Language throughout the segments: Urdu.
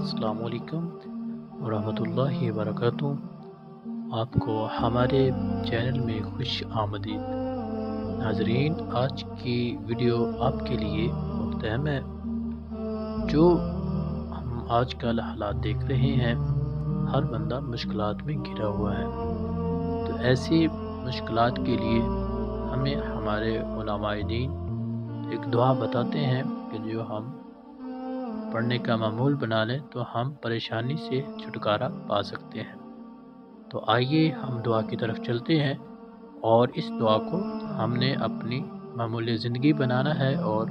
السلام علیکم ورحمۃ اللہ وبرکاتہ۔ آپ کو ہمارے چینل میں خوش آمدید۔ ناظرین، آج کی ویڈیو آپ کے لیے بہت اہم ہے۔ جو ہم آج کل حالات دیکھ رہے ہیں، ہر بندہ مشکلات میں گھرا ہوا ہے۔ تو ایسی مشکلات کے لیے ہمیں ہمارے علماء دین ایک دعا بتاتے ہیں کہ جو ہم پڑھنے کا معمول بنا لیں تو ہم پریشانی سے چھٹکارا پا سکتے ہیں۔ تو آئیے ہم دعا کی طرف چلتے ہیں، اور اس دعا کو ہم نے اپنی معمولی زندگی بنانا ہے اور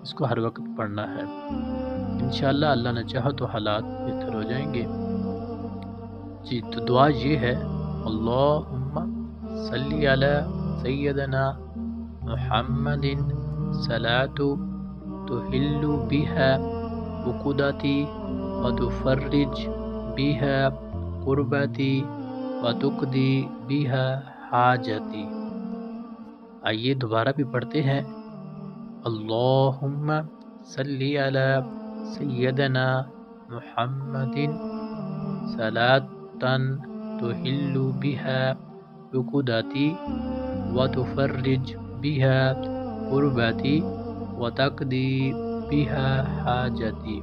اس کو ہر وقت پڑھنا ہے۔ انشاءاللہ اللہ نے چاہا تو حالات بہتر ہو جائیں گے۔ جی، تو دعا یہ ہے: اللہم صلی علی سیدنا محمد صلاۃ تحل بها عقدتی وتفرج بها قربتی وتقضی بها حاجتی۔ آئیے دوبارہ بھی پڑھتے ہیں: اللہم صلی علی سیدنا محمد صلاۃ تحل بها عقدتی وتفرج بها قربتی وتقضی بها حاجتی۔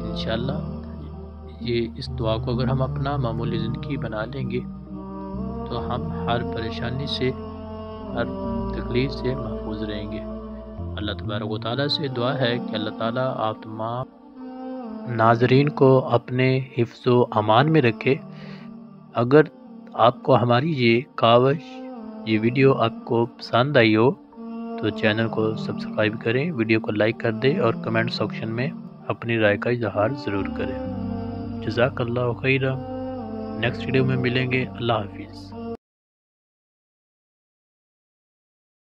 انشاءاللہ اس دعا کو اگر ہم اپنا معمولی زندگی بنا لیں گے تو ہم ہر پریشانی سے، ہر تکلیف سے محفوظ رہیں گے۔ اللہ تبارک و تعالیٰ سے دعا ہے کہ اللہ تعالیٰ آپ تمام ناظرین کو اپنے حفظ و امان میں رکھے۔ اگر آپ کو ہماری یہ ویڈیو آپ کو پسند آئی ہو تو چینل کو سبسکرائب کریں، ویڈیو کو لائک کر دیں اور کمنٹ سیکشن میں اپنی رائے کا اظہار ضرور کریں۔ جزاک اللہ خیرہ۔ نیکسٹ ویڈیو میں ملیں گے۔ اللہ حافظ۔